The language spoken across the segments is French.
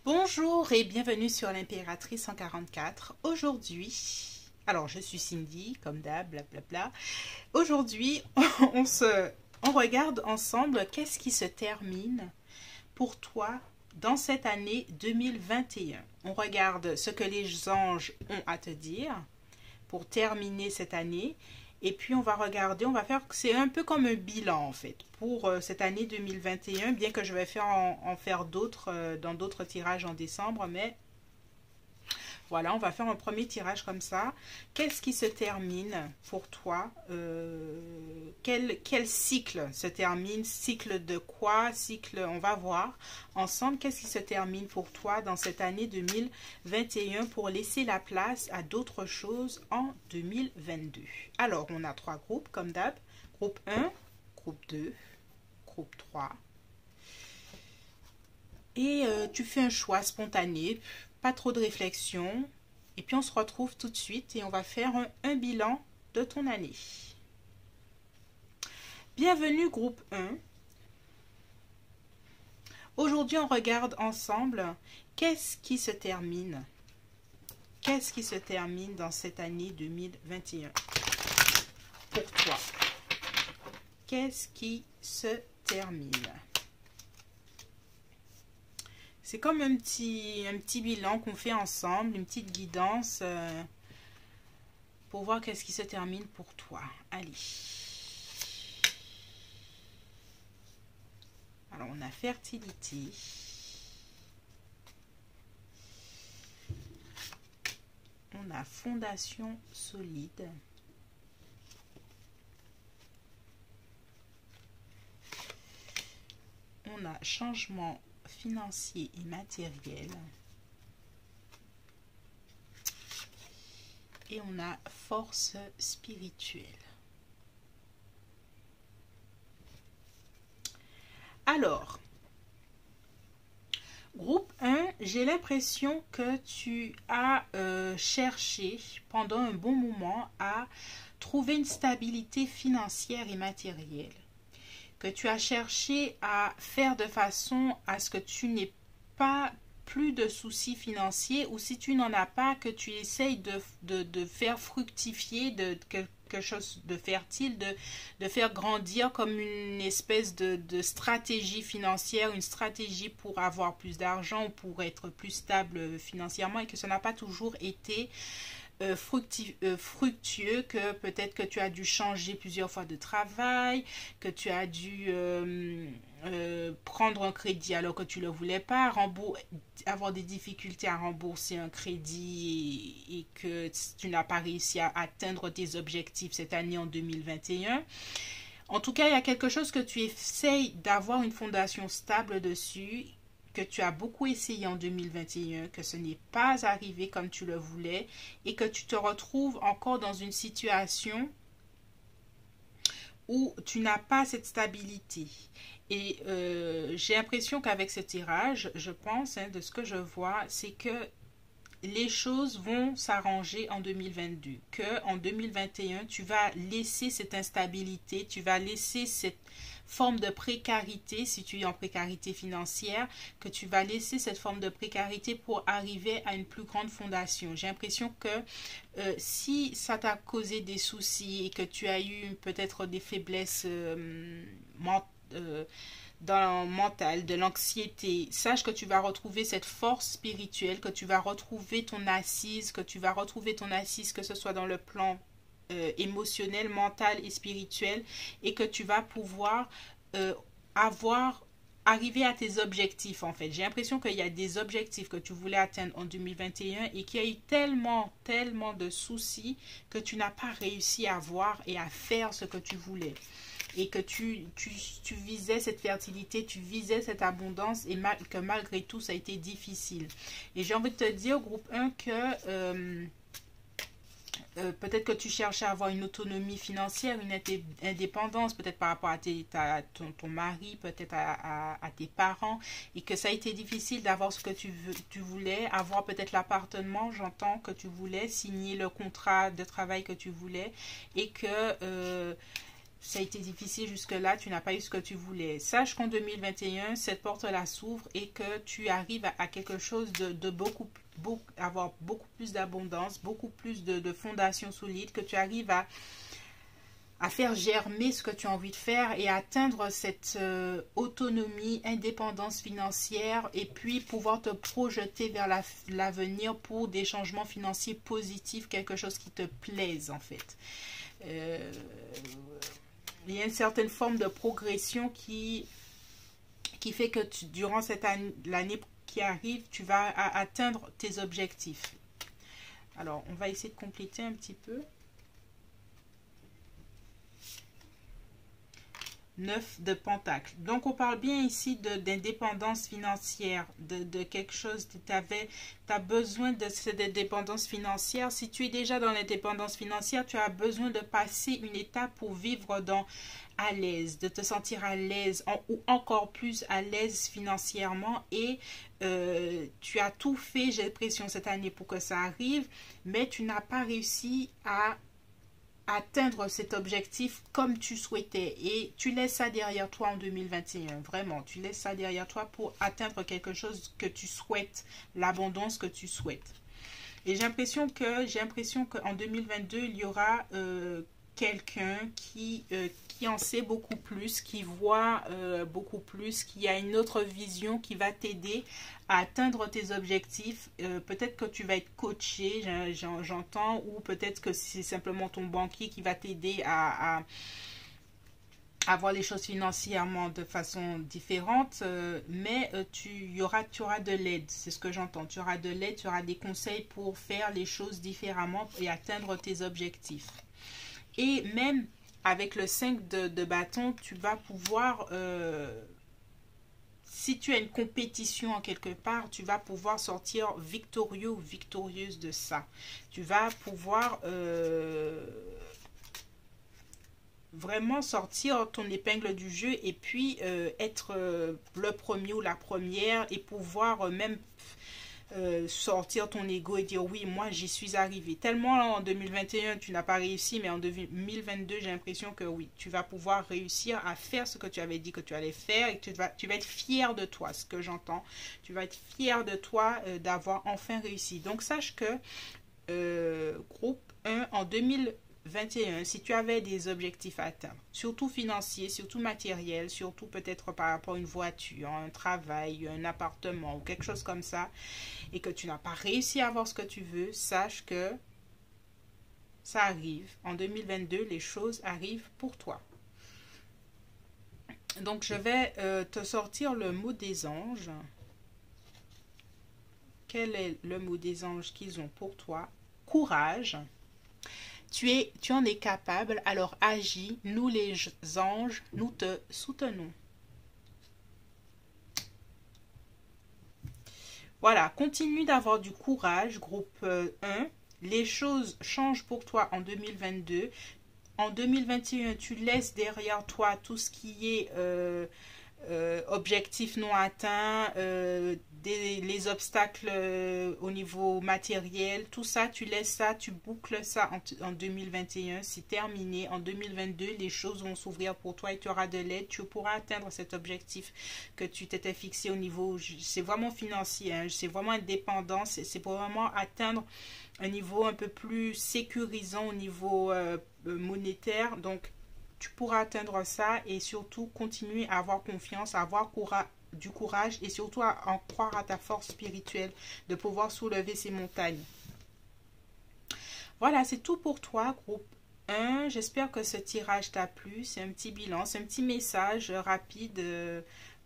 Bonjour et bienvenue sur l'Impératrice 144. Aujourd'hui, alors je suis Cindy, comme d'hab, blablabla. Aujourd'hui, on regarde ensemble qu'est-ce qui se termine pour toi dans cette année 2021. On regarde ce que les anges ont à te dire pour terminer cette année. Et puis on va regarder, on va faire, c'est un peu comme un bilan en fait pour cette année 2021, bien que je vais en faire d'autres dans d'autres tirages en décembre, mais voilà, on va faire un premier tirage comme ça. Qu'est-ce qui se termine pour toi? Quel cycle se termine? Cycle de quoi? Cycle, on va voir ensemble qu'est-ce qui se termine pour toi dans cette année 2021 pour laisser la place à d'autres choses en 2022. Alors, on a trois groupes comme d'hab. Groupe 1, groupe 2, groupe 3. Et tu fais un choix spontané, pas trop de réflexion. Et puis on se retrouve tout de suite et on va faire un bilan de ton année. Bienvenue groupe 1. Aujourd'hui on regarde ensemble qu'est-ce qui se termine. Qu'est-ce qui se termine dans cette année 2021 pour toi? Qu'est-ce qui se termine? C'est comme un petit bilan qu'on fait ensemble, une petite guidance pour voir qu'est-ce qui se termine pour toi. Allez. Alors, on a fertilité. On a fondation solide. On a changement financier et matériel. Et on a force spirituelle. Alors, groupe 1, j'ai l'impression que tu as cherché pendant un bon moment à trouver une stabilité financière et matérielle. Que tu as cherché à faire de façon à ce que tu n'aies pas plus de soucis financiers, ou si tu n'en as pas, que tu essayes de faire fructifier de quelque chose de fertile, de faire grandir comme une espèce de stratégie financière, une stratégie pour avoir plus d'argent, pour être plus stable financièrement, et que ça n'a pas toujours été fructueux, que peut-être que tu as dû changer plusieurs fois de travail, que tu as dû prendre un crédit alors que tu ne le voulais pas, avoir des difficultés à rembourser un crédit et que tu n'as pas réussi à atteindre tes objectifs cette année en 2021. En tout cas, il y a quelque chose que tu essayes d'avoir une fondation stable dessus, que tu as beaucoup essayé en 2021, que ce n'est pas arrivé comme tu le voulais et que tu te retrouves encore dans une situation où tu n'as pas cette stabilité. Et j'ai l'impression qu'avec ce tirage, je pense, de ce que je vois, c'est que les choses vont s'arranger en 2022, que en 2021, tu vas laisser cette instabilité, tu vas laisser cette forme de précarité, si tu es en précarité financière, que tu vas laisser cette forme de précarité pour arriver à une plus grande fondation. J'ai l'impression que si ça t'a causé des soucis et que tu as eu peut-être des faiblesses dans le mental, de l'anxiété, sache que tu vas retrouver cette force spirituelle, que tu vas retrouver ton assise, que ce soit dans le plan émotionnel, mental et spirituel, et que tu vas pouvoir arriver à tes objectifs en fait. J'ai l'impression qu'il y a des objectifs que tu voulais atteindre en 2021 et qu'il y a eu tellement de soucis que tu n'as pas réussi à voir et à faire ce que tu voulais. Et que tu visais cette fertilité, tu visais cette abondance et que malgré tout, ça a été difficile. Et j'ai envie de te dire, groupe 1, que peut-être que tu cherchais à avoir une autonomie financière, une indépendance, peut-être par rapport à ton mari, peut-être à tes parents, et que ça a été difficile d'avoir ce que tu voulais, avoir peut-être l'appartement, j'entends, que tu voulais, signer le contrat de travail que tu voulais, et que ça a été difficile jusque-là, tu n'as pas eu ce que tu voulais. Sache qu'en 2021, cette porte-là s'ouvre et que tu arrives à quelque chose de avoir beaucoup plus d'abondance, beaucoup plus de fondations solides, que tu arrives à faire germer ce que tu as envie de faire et atteindre cette autonomie, indépendance financière et puis pouvoir te projeter vers l'avenir pour des changements financiers positifs, quelque chose qui te plaise en fait. Il y a une certaine forme de progression qui fait que durant l'année qui arrive, tu vas atteindre tes objectifs. Alors, on va essayer de compléter un petit peu. 9 de Pentacle. Donc, on parle bien ici d'indépendance financière, de quelque chose, tu as besoin de cette indépendance financière. Si tu es déjà dans l'indépendance financière, tu as besoin de passer une étape pour vivre à l'aise, de te sentir à l'aise ou encore plus à l'aise financièrement et tu as tout fait, j'ai l'impression, cette année pour que ça arrive, mais tu n'as pas réussi à atteindre cet objectif comme tu souhaitais et tu laisses ça derrière toi en 2021, vraiment, tu laisses ça derrière toi pour atteindre quelque chose que tu souhaites, l'abondance que tu souhaites. Et j'ai l'impression qu'en 2022, il y aura quelqu'un qui en sait beaucoup plus, qui voit beaucoup plus, qui a une autre vision qui va t'aider à atteindre tes objectifs. Peut-être que tu vas être coaché, j'entends, ou peut-être que c'est simplement ton banquier qui va t'aider à voir les choses financièrement de façon différente, mais tu auras de l'aide, c'est ce que j'entends. Tu auras de l'aide, tu auras des conseils pour faire les choses différemment et atteindre tes objectifs. Et même avec le 5 de bâton, tu vas pouvoir, si tu as une compétition en quelque part, tu vas pouvoir sortir victorieux ou victorieuse de ça. Tu vas pouvoir vraiment sortir ton épingle du jeu et puis être le premier ou la première et pouvoir même sortir ton ego et dire oui, moi j'y suis arrivé. Tellement en 2021 tu n'as pas réussi, mais en 2022 j'ai l'impression que oui, tu vas pouvoir réussir à faire ce que tu avais dit que tu allais faire et que tu vas être fier de toi, ce que j'entends. Tu vas être fier de toi d'avoir enfin réussi. Donc sache que groupe 1 en 2021, si tu avais des objectifs à atteindre, surtout financiers, surtout matériels, surtout peut-être par rapport à une voiture, un travail, un appartement ou quelque chose comme ça, et que tu n'as pas réussi à avoir ce que tu veux, sache que ça arrive. En 2022, les choses arrivent pour toi. Donc, je vais te sortir le mot des anges. Quel est le mot des anges qu'ils ont pour toi? Courage. Tu en es capable, alors agis. Nous les anges, nous te soutenons. Voilà, continue d'avoir du courage, groupe 1. Les choses changent pour toi en 2022. En 2021, tu laisses derrière toi tout ce qui est objectifs non atteints, les obstacles au niveau matériel, tout ça, tu laisses ça, tu boucles ça en 2021, c'est terminé. En 2022, les choses vont s'ouvrir pour toi et tu auras de l'aide, tu pourras atteindre cet objectif que tu t'étais fixé au niveau, c'est vraiment financier, hein, c'est vraiment indépendant, c'est pour vraiment atteindre un niveau un peu plus sécurisant au niveau monétaire. Donc tu pourras atteindre ça et surtout continuer à avoir confiance, à avoir du courage et surtout à en croire à ta force spirituelle de pouvoir soulever ces montagnes. Voilà, c'est tout pour toi, groupe 1. J'espère que ce tirage t'a plu. C'est un petit bilan, c'est un petit message rapide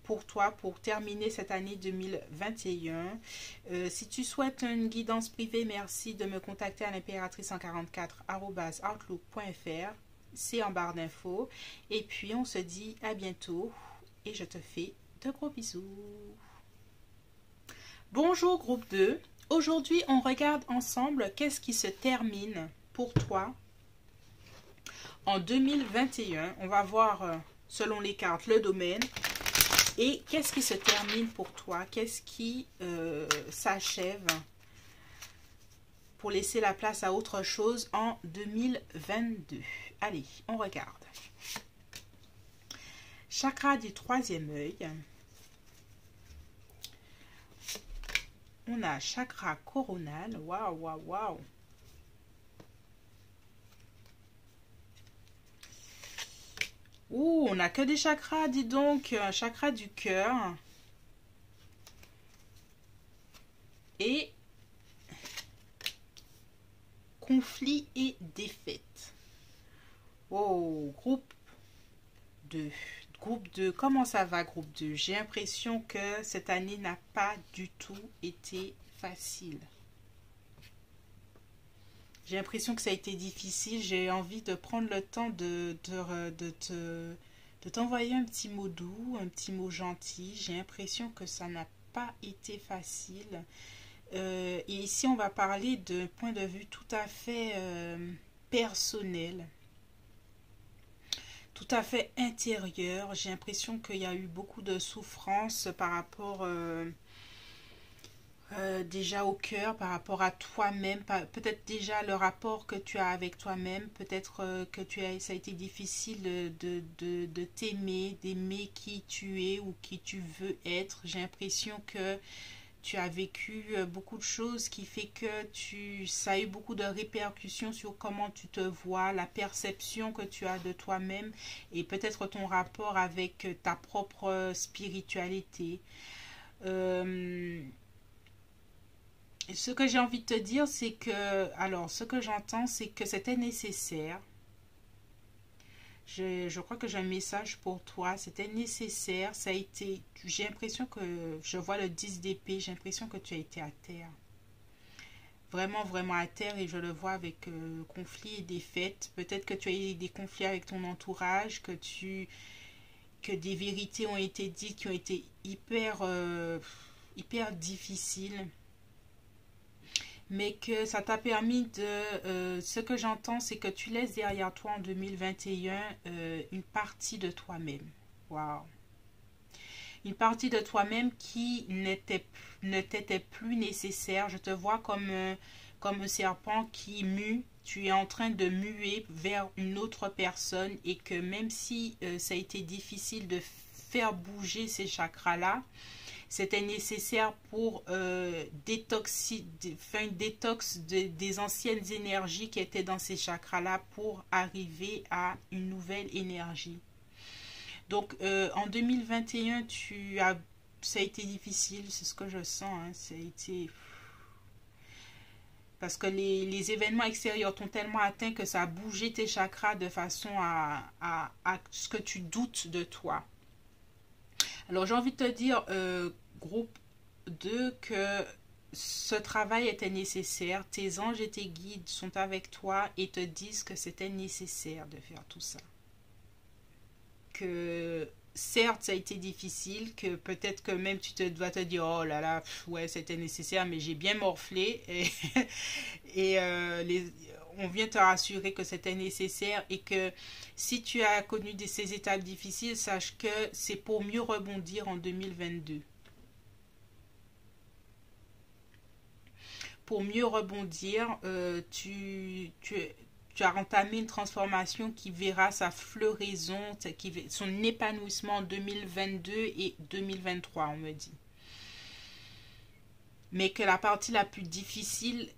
pour toi pour terminer cette année 2021. Si tu souhaites une guidance privée, merci de me contacter à l'impératrice144@outlook.fr. C'est en barre d'infos. Et puis, on se dit à bientôt. Et je te fais de gros bisous. Bonjour, groupe 2. Aujourd'hui, on regarde ensemble qu'est-ce qui se termine pour toi en 2021. On va voir, selon les cartes, le domaine. Et qu'est-ce qui se termine pour toi? Qu'est-ce qui s'achève pour laisser la place à autre chose en 2022. Allez, on regarde. Chakra du troisième œil. On a chakra coronal. Waouh, waouh, waouh. Ouh, on n'a que des chakras, dis donc. Chakra du cœur. Et conflit et défaite. Oh, groupe 2. Groupe 2, comment ça va groupe 2? J'ai l'impression que cette année n'a pas du tout été facile. J'ai l'impression que ça a été difficile. J'ai envie de prendre le temps de t'envoyer un petit mot doux, un petit mot gentil. J'ai l'impression que ça n'a pas été facile. Et ici, on va parler d'un point de vue tout à fait personnel, tout à fait intérieur. J'ai l'impression qu'il y a eu beaucoup de souffrance par rapport déjà au cœur, par rapport à toi-même, peut-être déjà le rapport que tu as avec toi-même, peut-être que ça a été difficile de t'aimer, d'aimer qui tu es ou qui tu veux être. J'ai l'impression que tu as vécu beaucoup de choses qui fait que ça a eu beaucoup de répercussions sur comment tu te vois, la perception que tu as de toi-même et peut-être ton rapport avec ta propre spiritualité. Ce que j'ai envie de te dire, c'est que, alors, ce que j'entends, c'est que c'était nécessaire. Je crois que j'ai un message pour toi. C'était nécessaire. Ça a été. J'ai l'impression que je vois le 10 d'épée. J'ai l'impression que tu as été à terre. Vraiment, vraiment à terre. Et je le vois avec conflits et défaites. Peut-être que tu as eu des conflits avec ton entourage. Que des vérités ont été dites qui ont été hyper difficiles. Mais que ça t'a permis de... ce que j'entends, c'est que tu laisses derrière toi en 2021 une partie de toi-même. Waouh! Une partie de toi-même qui ne t'était plus nécessaire. Je te vois comme un serpent qui mue. Tu es en train de muer vers une autre personne et que même si ça a été difficile de faire bouger ces chakras-là, c'était nécessaire pour faire une détox des anciennes énergies qui étaient dans ces chakras-là pour arriver à une nouvelle énergie. Donc, en 2021, ça a été difficile, c'est ce que je sens. Hein, ça a été... Parce que les événements extérieurs t'ont tellement atteint que ça a bougé tes chakras de façon à ce que tu doutes de toi. Alors, j'ai envie de te dire, groupe 2, que ce travail était nécessaire. Tes anges et tes guides sont avec toi et te disent que c'était nécessaire de faire tout ça. Que certes, ça a été difficile, que peut-être que même tu dois te dire, oh là là, ouais, c'était nécessaire, mais j'ai bien morflé. Et on vient te rassurer que c'était nécessaire et que si tu as connu ces étapes difficiles, sache que c'est pour mieux rebondir en 2022. Pour mieux rebondir, tu as entamé une transformation qui verra sa floraison, son épanouissement en 2022 et 2023, on me dit. Mais que la partie la plus difficile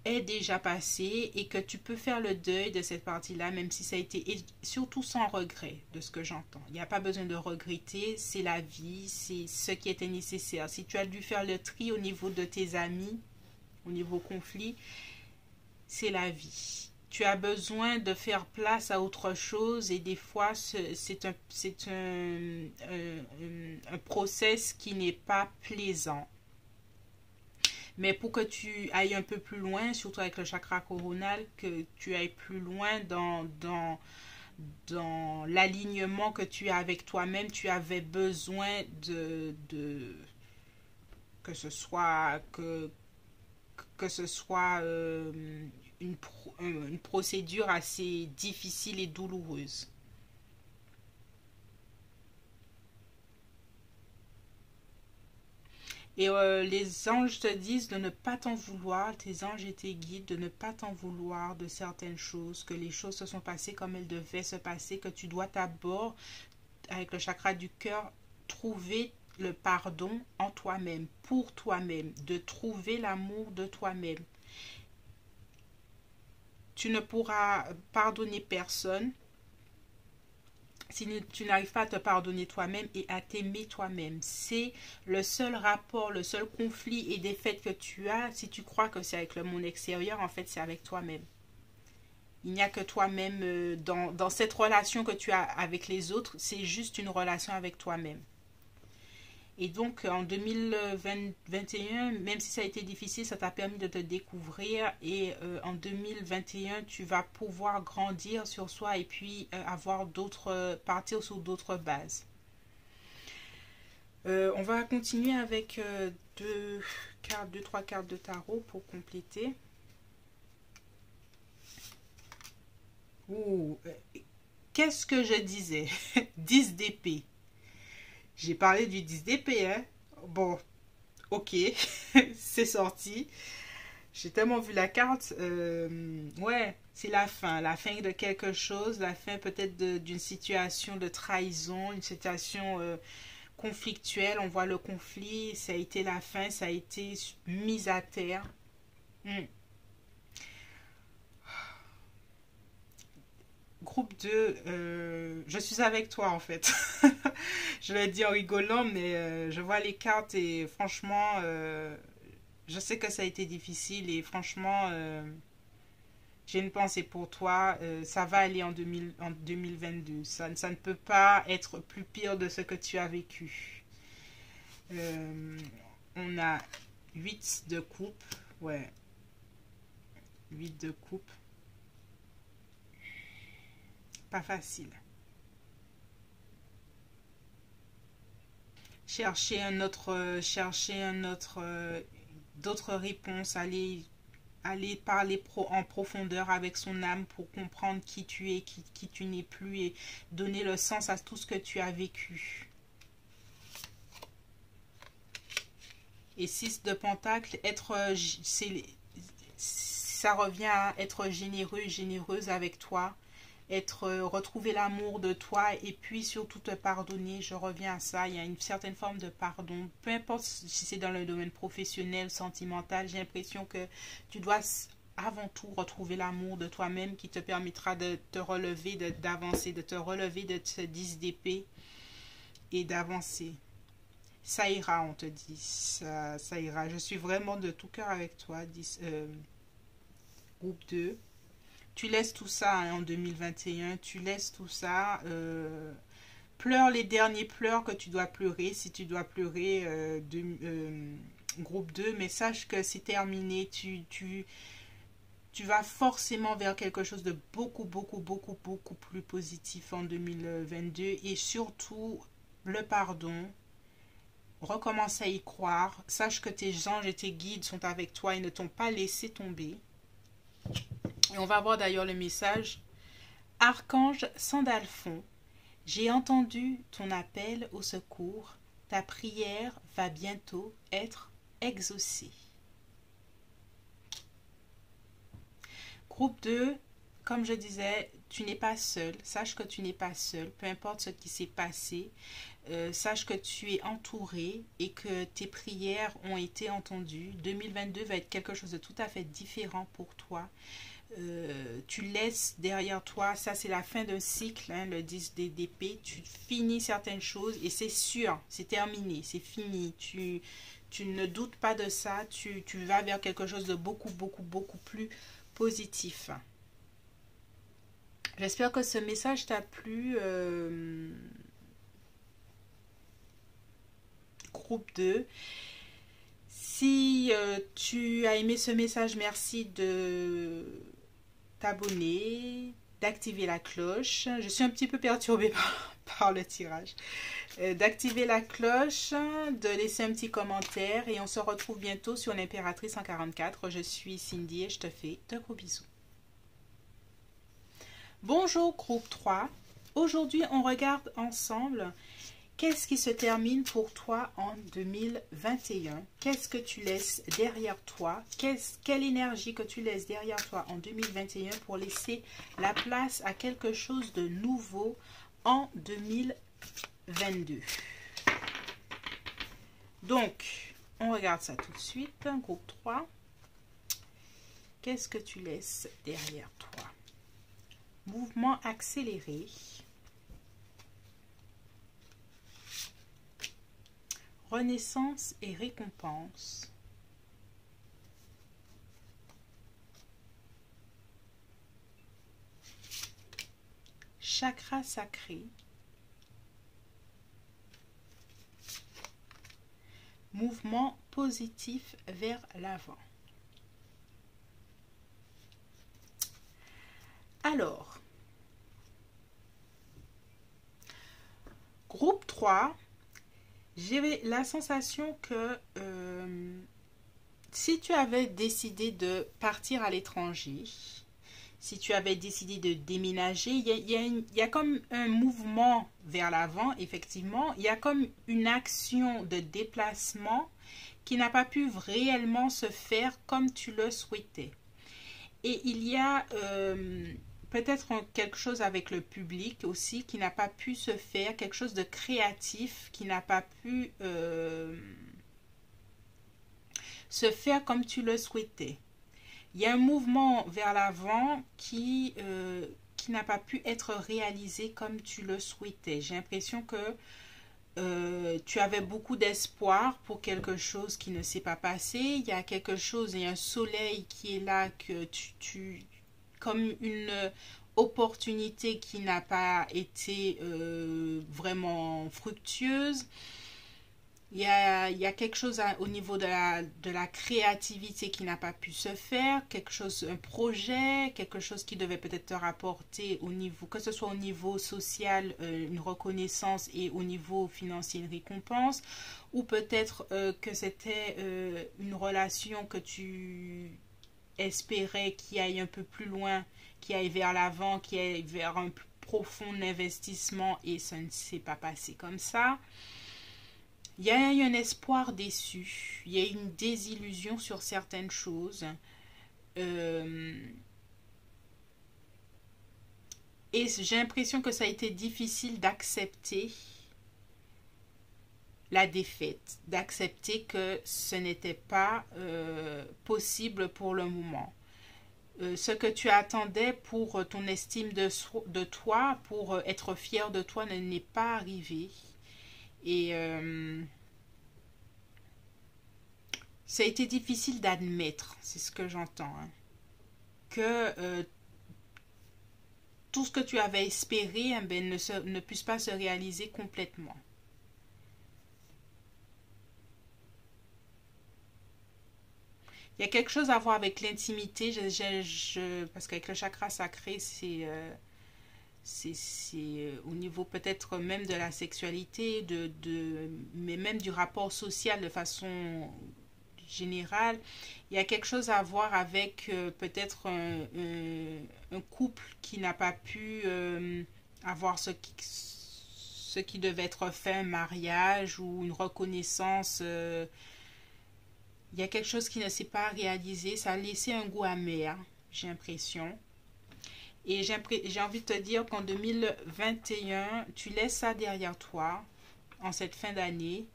est déjà passée et que tu peux faire le deuil de cette partie-là, même si ça a été, et surtout sans regret de ce que j'entends. Il n'y a pas besoin de regretter, c'est la vie, c'est ce qui était nécessaire. Si tu as dû faire le tri au niveau de tes amis, au niveau conflit, c'est la vie. Tu as besoin de faire place à autre chose et des fois c'est un process qui n'est pas plaisant. Mais pour que tu ailles un peu plus loin, surtout avec le chakra coronal, que tu ailles plus loin dans l'alignement que tu as avec toi-même, tu avais besoin que ce soit une procédure assez difficile et douloureuse. Et les anges te disent de ne pas t'en vouloir, tes anges et tes guides, de ne pas t'en vouloir de certaines choses, que les choses se sont passées comme elles devaient se passer, que tu dois d'abord, avec le chakra du cœur, trouver le pardon en toi-même, pour toi-même, de trouver l'amour de toi-même. Tu ne pourras pardonner personne si tu n'arrives pas à te pardonner toi-même et à t'aimer toi-même. C'est le seul rapport, le seul conflit et défaite que tu as. Si tu crois que c'est avec le monde extérieur, en fait, c'est avec toi-même. Il n'y a que toi-même dans cette relation que tu as avec les autres. C'est juste une relation avec toi-même. Et donc, en 2021, même si ça a été difficile, ça t'a permis de te découvrir. Et en 2021, tu vas pouvoir grandir sur soi et puis partir sur d'autres bases. On va continuer avec deux, trois cartes de tarot pour compléter. Ouh, qu'est-ce que je disais? 10 d'épée. J'ai parlé du 10 d'épée, hein. Bon, ok, c'est sorti. J'ai tellement vu la carte. Ouais, c'est la fin de quelque chose, la fin peut-être d'une situation de trahison, une situation conflictuelle. On voit le conflit, ça a été la fin, ça a été mis à terre. Groupe 2, je suis avec toi en fait. Je l'ai dit en rigolant, mais je vois les cartes et franchement, je sais que ça a été difficile et franchement, j'ai une pensée pour toi. Ça va aller en 2022. Ça ne peut pas être plus pire de ce que tu as vécu. On a 8 de coupe. Ouais. 8 de coupe. Pas facile. Chercher d'autres réponses, aller parler en profondeur avec son âme pour comprendre qui tu es, qui tu n'es plus et donner le sens à tout ce que tu as vécu. Et 6 de Pentacle, ça revient à être généreux et généreuse avec toi. Retrouver l'amour de toi et puis surtout te pardonner. Je reviens à ça, il y a une certaine forme de pardon, peu importe si c'est dans le domaine professionnel, sentimental. J'ai l'impression que tu dois avant tout retrouver l'amour de toi-même qui te permettra de te relever, d'avancer, de te relever de ce 10 d'épée et d'avancer. Ça ira, on te dit, ça ira. Je suis vraiment de tout cœur avec toi. Groupe 2. Tu laisses tout ça hein, en 2021, tu laisses tout ça. Pleure les derniers pleurs que tu dois pleurer, si tu dois pleurer groupe 2, mais sache que c'est terminé. Tu vas forcément vers quelque chose de beaucoup plus positif en 2022 et surtout le pardon. Recommence à y croire. Sache que tes anges et tes guides sont avec toi et ne t'ont pas laissé tomber. Et on va voir d'ailleurs le message. Archange Sandalphon, j'ai entendu ton appel au secours. Ta prière va bientôt être exaucée. Groupe 2, comme je disais, tu n'es pas seul. Sache que tu n'es pas seul. Peu importe ce qui s'est passé, sache que tu es entouré et que tes prières ont été entendues. 2022 va être quelque chose de tout à fait différent pour toi. Tu laisses derrière toi, ça c'est la fin d'un cycle, hein, le 10 d'épée, tu finis certaines choses et c'est sûr, c'est terminé, c'est fini, tu ne doutes pas de ça, tu vas vers quelque chose de beaucoup plus positif. J'espère que ce message t'a plu. Groupe 2. Si tu as aimé ce message, merci de t'abonner, d'activer la cloche. Je suis un petit peu perturbée par le tirage. D'activer la cloche, de laisser un petit commentaire et on se retrouve bientôt sur l'Impératrice 144. Je suis Cindy et je te fais de gros bisous. Bonjour groupe 3. Aujourd'hui, on regarde ensemble Qu'est-ce qui se termine pour toi en 2021? Qu'est-ce que tu laisses derrière toi? Quelle énergie que tu laisses derrière toi en 2021 pour laisser la place à quelque chose de nouveau en 2022? Donc, on regarde ça tout de suite. Groupe 3. Qu'est-ce que tu laisses derrière toi? Mouvement accéléré. Renaissance et récompense. Chakra sacré. Mouvement positif vers l'avant. Alors, groupe 3, j'ai la sensation que si tu avais décidé de partir à l'étranger, si tu avais décidé de déménager, il y a comme un mouvement vers l'avant, effectivement. Il y a comme une action de déplacement qui n'a pas pu réellement se faire comme tu le souhaitais. Et il y a peut-être quelque chose avec le public aussi qui n'a pas pu se faire, quelque chose de créatif qui n'a pas pu se faire comme tu le souhaitais. Il y a un mouvement vers l'avant qui n'a pas pu être réalisé comme tu le souhaitais. J'ai l'impression que tu avais beaucoup d'espoir pour quelque chose qui ne s'est pas passé. Il y a quelque chose, il y a un soleil qui est là, que comme une opportunité qui n'a pas été vraiment fructueuse. Il y a quelque chose au niveau de la créativité qui n'a pas pu se faire, quelque chose, un projet, quelque chose qui devait peut-être te rapporter au niveau, que ce soit au niveau social, une reconnaissance, et au niveau financier, une récompense, ou peut-être que c'était une relation que tu espérais qui aille un peu plus loin, qui aille vers l'avant, qui aille vers un plus profond investissement, et ça ne s'est pas passé comme ça. Il y a eu un espoir déçu, il y a eu une désillusion sur certaines choses. Et j'ai l'impression que ça a été difficile d'accepter la défaite, d'accepter que ce n'était pas possible pour le moment. Ce que tu attendais pour ton estime de toi, pour être fier de toi, n'est pas arrivé. Et ça a été difficile d'admettre, c'est ce que j'entends, hein, que tout ce que tu avais espéré ne puisse pas se réaliser complètement. Il y a quelque chose à voir avec l'intimité, parce qu'avec le chakra sacré, c'est au niveau peut-être même de la sexualité, mais même du rapport social de façon générale. Il y a quelque chose à voir avec peut-être un couple qui n'a pas pu avoir ce qui devait être fait, un mariage ou une reconnaissance. Il y a quelque chose qui ne s'est pas réalisé. Ça a laissé un goût amer, j'ai l'impression. Et j'ai envie de te dire qu'en 2021, tu laisses ça derrière toi, en cette fin d'année.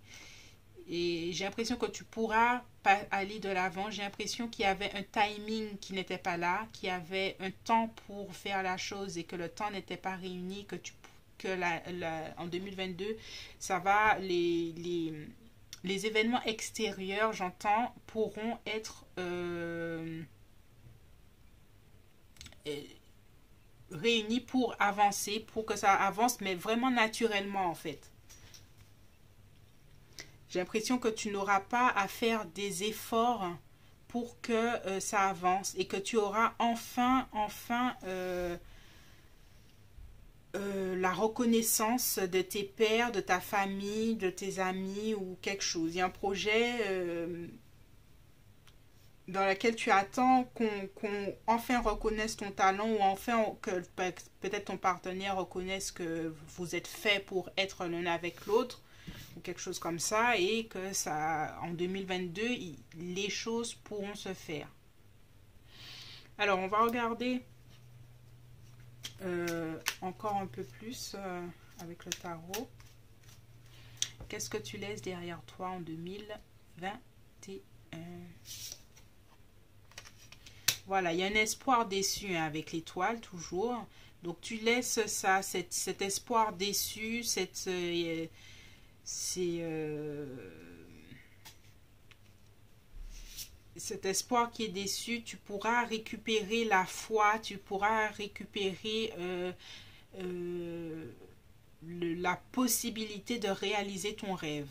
Et j'ai l'impression que tu pourras pas aller de l'avant. J'ai l'impression qu'il y avait un timing qui n'était pas là, qu'il y avait un temps pour faire la chose et que le temps n'était pas réuni, en 2022, ça va, les événements extérieurs, j'entends, pourront être réunis pour avancer, pour que ça avance, mais vraiment naturellement en fait. J'ai l'impression que tu n'auras pas à faire des efforts pour que ça avance et que tu auras enfin la reconnaissance de tes pairs, de ta famille, de tes amis ou quelque chose. Il y a un projet dans laquelle tu attends qu'on enfin reconnaisse ton talent ou enfin que peut-être ton partenaire reconnaisse que vous êtes fait pour être l'un avec l'autre ou quelque chose comme ça et que ça en 2022 les choses pourront se faire. Alors on va regarder encore un peu plus avec le tarot. Qu'est-ce que tu laisses derrière toi en 2021? Voilà, il y a un espoir déçu hein, avec l'étoile toujours. Donc tu laisses ça, cet espoir déçu, cet espoir qui est déçu, tu pourras récupérer la foi, tu pourras récupérer la possibilité de réaliser ton rêve.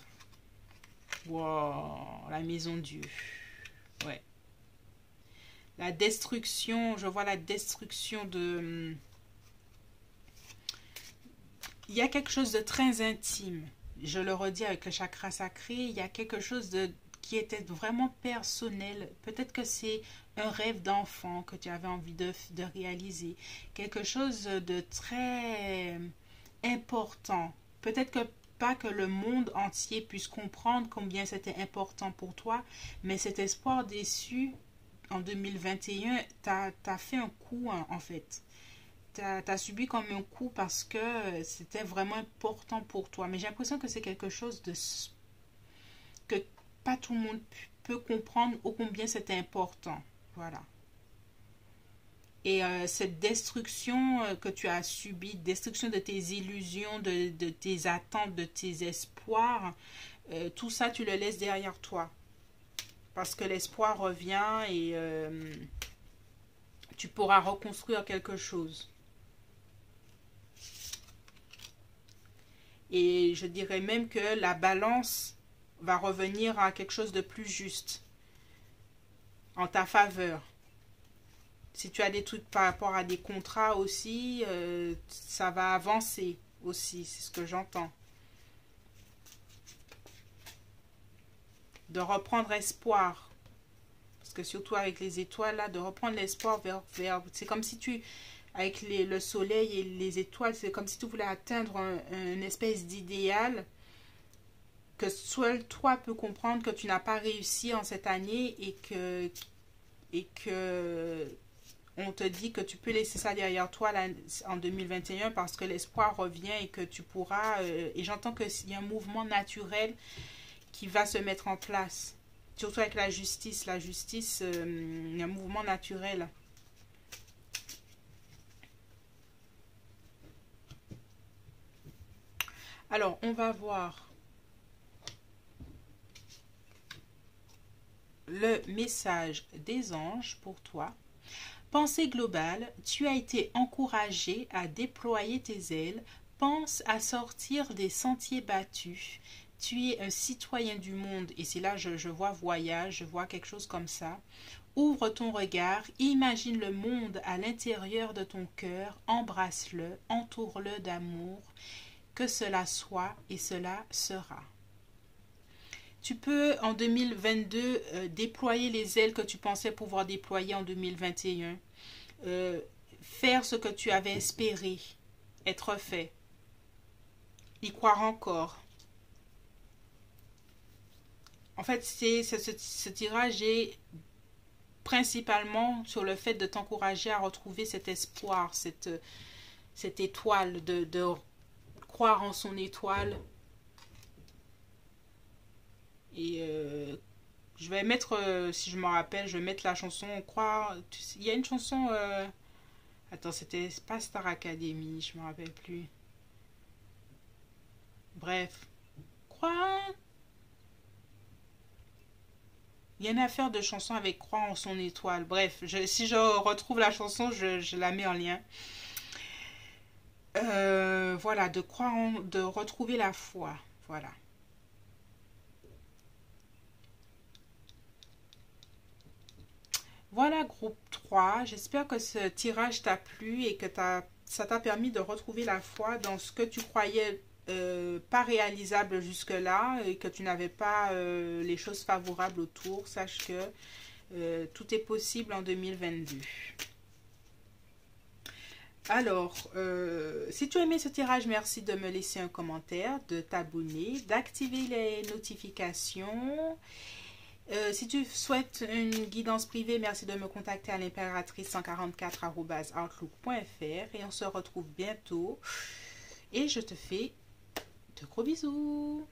Wow, la maison Dieu. Ouais. La destruction, je vois la destruction de... Il y a quelque chose de très intime. Je le redis avec le chakra sacré, il y a quelque chose qui était vraiment personnel. Peut-être que c'est un rêve d'enfant que tu avais envie de réaliser. Quelque chose de très important. Peut-être que pas que le monde entier puisse comprendre combien c'était important pour toi, mais cet espoir déçu en 2021 t'as fait un coup hein, en fait. T'as subi comme un coup parce que c'était vraiment important pour toi. Mais j'ai l'impression que c'est quelque chose de que pas tout le monde peut comprendre ô combien c'était important. Voilà. Et cette destruction que tu as subie, destruction de tes illusions, de tes attentes, de tes espoirs, tout ça, tu le laisses derrière toi. Parce que l'espoir revient et tu pourras reconstruire quelque chose. Et je dirais même que la balance va revenir à quelque chose de plus juste, en ta faveur. Si tu as des trucs par rapport à des contrats aussi, ça va avancer aussi, c'est ce que j'entends. De reprendre espoir. Parce que surtout avec les étoiles, là, de reprendre l'espoir vers c'est comme si tu, avec le soleil et les étoiles, c'est comme si tu voulais atteindre une espèce d'idéal que seul toi peux comprendre que tu n'as pas réussi en cette année et que on te dit que tu peux laisser ça derrière toi là, en 2021 parce que l'espoir revient et que tu pourras et j'entends qu'il y a un mouvement naturel qui va se mettre en place, surtout avec la justice. La justice, il y a un mouvement naturel. Alors on va voir le message des anges pour toi. Pensée globale, tu as été encouragé à déployer tes ailes, pense à sortir des sentiers battus. Tu es un citoyen du monde, et c'est là je vois voyage, je vois quelque chose comme ça. Ouvre ton regard, imagine le monde à l'intérieur de ton cœur, embrasse-le, entoure-le d'amour, que cela soit et cela sera. Tu peux en 2022 déployer les ailes que tu pensais pouvoir déployer en 2021. Faire ce que tu avais espéré être fait. Y croire encore. En fait, ce tirage est principalement sur le fait de t'encourager à retrouver cet espoir, cette étoile, de croire en son étoile. Et je vais mettre, si je me rappelle, je vais mettre la chanson Croire. Il y a une chanson. Attends, c'était pas Star Academy, je me rappelle plus. Bref. Croire. Il y a une affaire de chanson avec Croire en son étoile. Bref, si je retrouve la chanson, je la mets en lien. Voilà, de retrouver la foi. Voilà. Voilà, groupe 3. J'espère que ce tirage t'a plu et que ça t'a permis de retrouver la foi dans ce que tu croyais pas réalisable jusque-là et que tu n'avais pas les choses favorables autour. Sache que Tout est possible en 2022. Alors, si tu as aimé ce tirage, merci de me laisser un commentaire, de t'abonner, d'activer les notifications. Si tu souhaites une guidance privée, merci de me contacter à l'impératrice144@outlook.fr et on se retrouve bientôt. Et je te fais de gros bisous.